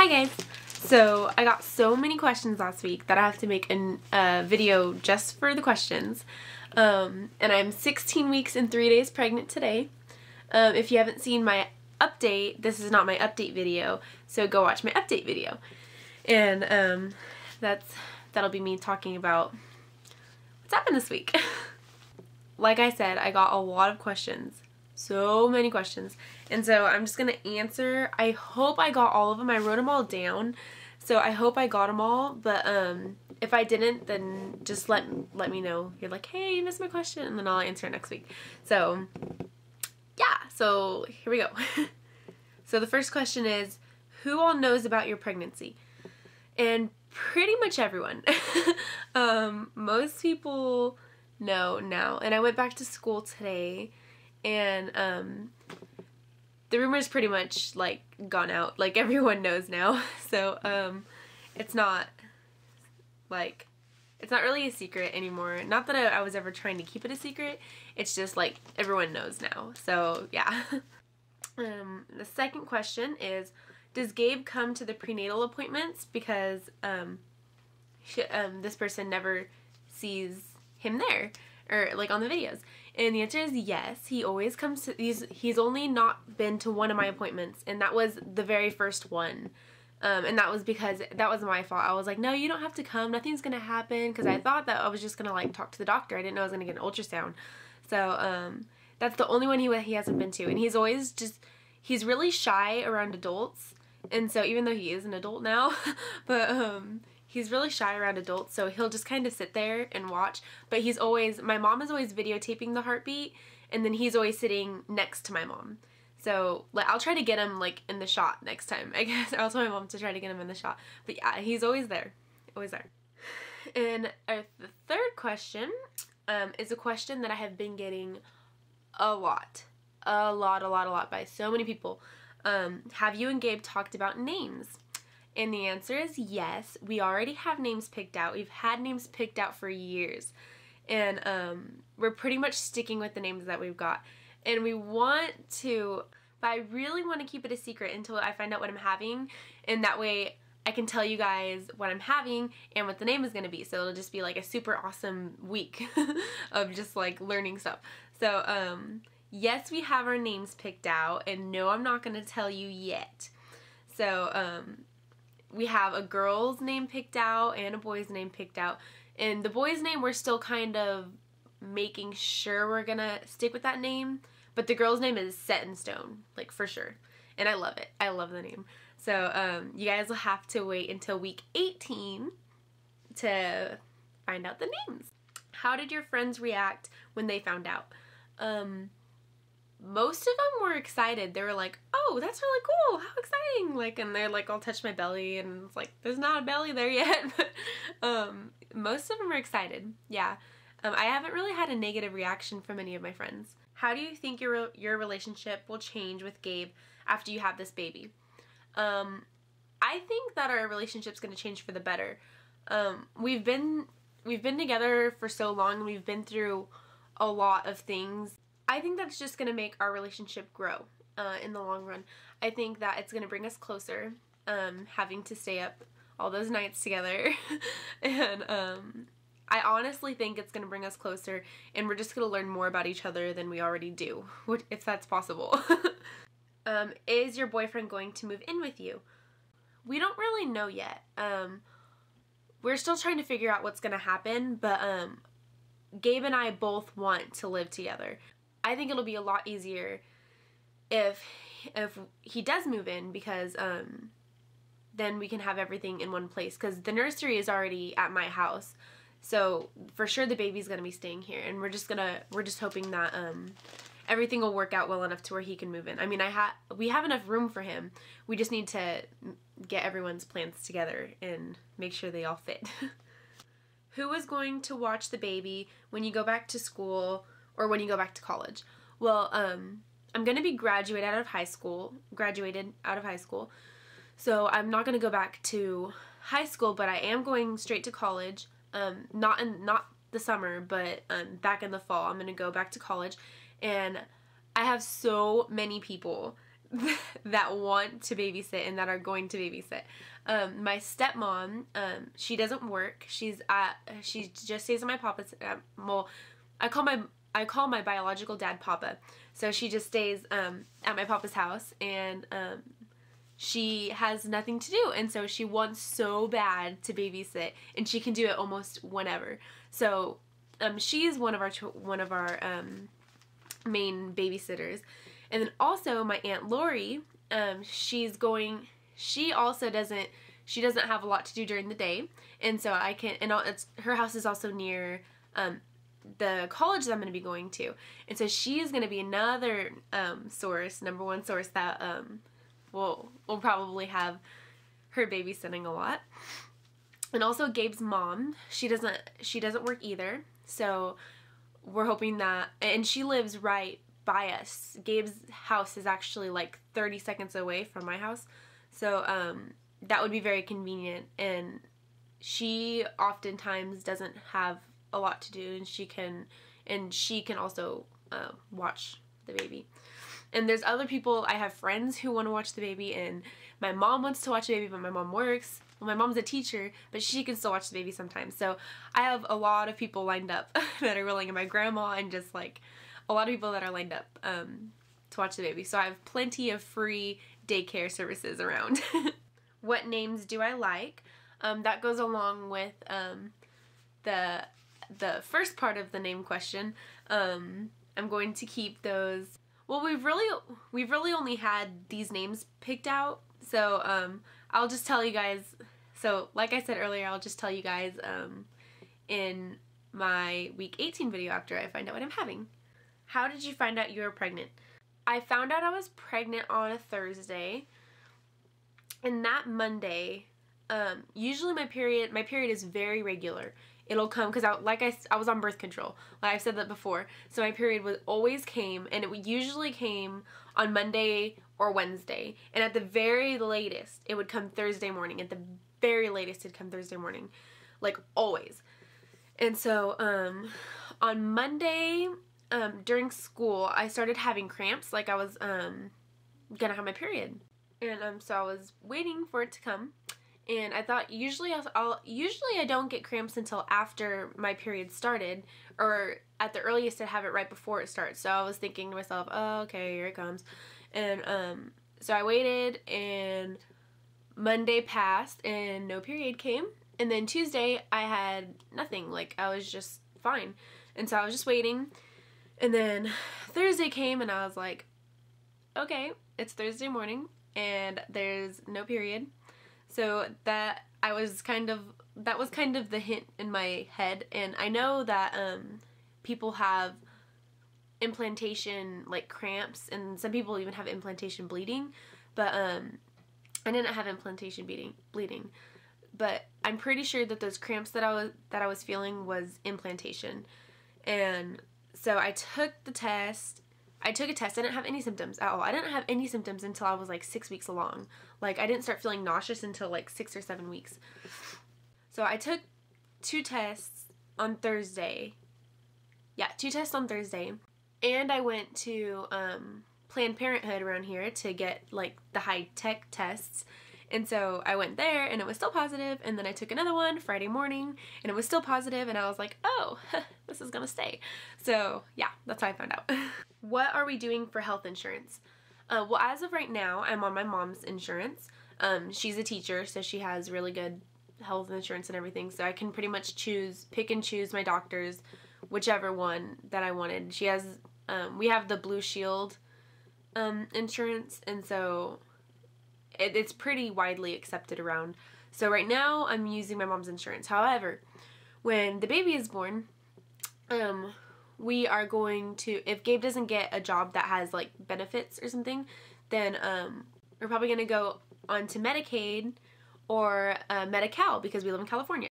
Hi guys! So I got so many questions last week that I have to make a video just for the questions. And I'm 16 weeks and 3 days pregnant today. If you haven't seen my update, this is not my update video, so go watch my update video. And that'll be me talking about what's happened this week. Like I said, I got a lot of questions. So many questions. And so I'm just going to answer. I hope I got all of them. I wrote them all down. So I hope I got them all. But if I didn't, then just let me know. You're like, hey, you missed my question. And then I'll answer it next week. So yeah. So here we go. So the first question is, who all knows about your pregnancy? And pretty much everyone. Most people know now. And I went back to school today. And the rumor's pretty much like gone out, like everyone knows now. So it's not really a secret anymore. Not that I was ever trying to keep it a secret, it's just like everyone knows now. So yeah. The second question is, does Gabe come to the prenatal appointments? Because this person never sees him there, or like on the videos. And the answer is yes. He always comes to these. He's only not been to one of my appointments, and that was the very first one. And that was because that was my fault. I was like, no, you don't have to come. Nothing's gonna happen, because I thought that I was just gonna like talk to the doctor. I didn't know I was gonna get an ultrasound. So that's the only one he hasn't been to, and he's really shy around adults. And so even though he is an adult now, but he's really shy around adults, so he'll just kind of sit there and watch. But my mom is always videotaping the heartbeat, and then he's always sitting next to my mom. So like, I'll try to get him like in the shot next time, I guess. I'll tell my mom to try to get him in the shot. But yeah, he's always there. Always there. And the third question is a question that I have been getting a lot by so many people. Have you and Gabe talked about names? And the answer is yes. We already have names picked out. We've had names picked out for years. And we're pretty much sticking with the names that we've got. And we want to, but I really want to keep it a secret until I find out what I'm having. And that way I can tell you guys what I'm having and what the name is going to be. So it'll just be like a super awesome week of just like learning stuff. So yes, we have our names picked out. And no, I'm not going to tell you yet. So we have a girl's name picked out and a boy's name picked out. And the boy's name, we're still kind of making sure we're gonna stick with that name. But the girl's name is set in stone, like for sure. And I love it. I love the name. So you guys will have to wait until week 18 to find out the names. How did your friends react when they found out? Most of them were excited. They were like, oh, that's really cool, how exciting, like, and they're like, I'll touch my belly, and it's like, there's not a belly there yet. But most of them are excited. Yeah. I haven't really had a negative reaction from any of my friends. How do you think your relationship will change with Gabe after you have this baby? I think that our relationship's going to change for the better. We've been together for so long, and we've been through a lot of things. I think that's just going to make our relationship grow in the long run. I think that it's going to bring us closer, having to stay up all those nights together. And I honestly think it's going to bring us closer, and we're just going to learn more about each other than we already do, if that's possible. Is your boyfriend going to move in with you? We don't really know yet. We're still trying to figure out what's going to happen, but Gabe and I both want to live together. I think it'll be a lot easier if he does move in, because then we can have everything in one place, because the nursery is already at my house. So for sure the baby's gonna be staying here, and we're just hoping that everything will work out well enough to where he can move in. I mean, we have enough room for him. We just need to get everyone's plans together and make sure they all fit. Who is going to watch the baby when you go back to school or when you go back to college? Well, I'm gonna be graduated out of high school. So I'm not gonna go back to high school, but I am going straight to college. Not the summer, but back in the fall, I'm gonna go back to college. And I have so many people that want to babysit and that are going to babysit. My stepmom, she doesn't work. She just stays at my papa's. Well, I call my biological dad Papa. So she just stays at my papa's house, and she has nothing to do, and so she wants so bad to babysit, and she can do it almost whenever. So she's one of our main babysitters. And then also my Aunt Lori, she also doesn't have a lot to do during the day, and so her house is also near the college that I'm going to be going to, and so she's going to be another number one source that will probably have her babysitting a lot. And also Gabe's mom, she doesn't work either, so we're hoping that, and she lives right by us. Gabe's house is actually like 30 seconds away from my house, so that would be very convenient, and she oftentimes doesn't have a lot to do, and she can also watch the baby. And there's other people, I have friends who want to watch the baby, and my mom wants to watch the baby, but my mom works. Well, my mom's a teacher, but she can still watch the baby sometimes. So I have a lot of people lined up that are willing, and my grandma, and just like a lot of people that are lined up to watch the baby. So I have plenty of free daycare services around. What names do I like? That goes along with the first part of the name question. I'm going to keep those. Well, we've really only had these names picked out, so I'll just tell you guys. So like I said earlier, I'll just tell you guys in my week 18 video after I find out what I'm having. How did you find out you were pregnant? I found out I was pregnant on a Thursday, and that Monday, usually my period is very regular. It'll come because I was on birth control. Like I've said that before. So my period always came, and it usually came on Monday or Wednesday. And at the very latest, it would come Thursday morning. At the very latest, it'd come Thursday morning. Like always. And so on Monday, during school, I started having cramps. Like I was gonna have my period. And so I was waiting for it to come. And I thought usually I don't get cramps until after my period started, or at the earliest I have it right before it starts. So I was thinking to myself, oh, okay, here it comes. And so I waited, and Monday passed and no period came. And then Tuesday I had nothing. Like I was just fine. And so I was just waiting. And then Thursday came, and I was like, okay, it's Thursday morning and there's no period. So that was kind of the hint in my head. And I know that people have implantation like cramps, and some people even have implantation bleeding, but I didn't have implantation bleeding. But I'm pretty sure that those cramps that I was feeling was implantation. And so I took the test. I took a test. I didn't have any symptoms at all. I didn't have any symptoms until I was like 6 weeks along. Like I didn't start feeling nauseous until like 6 or 7 weeks. So I took 2 tests on Thursday. Yeah, 2 tests on Thursday. And I went to Planned Parenthood around here to get like the high-tech tests. And so I went there, and it was still positive, and then I took another one Friday morning, and it was still positive, and I was like, oh, this is gonna stay. So yeah, that's how I found out. What are we doing for health insurance? Well, as of right now, I'm on my mom's insurance. She's a teacher, so she has really good health insurance and everything, so I can pretty much pick and choose my doctors, whichever one that I wanted. She has, we have the Blue Shield insurance, and so it's pretty widely accepted around. So right now I'm using my mom's insurance. However, when the baby is born, we are going to, if Gabe doesn't get a job that has like benefits or something, then we're probably going to go on to Medicaid or Medi-Cal, because we live in California.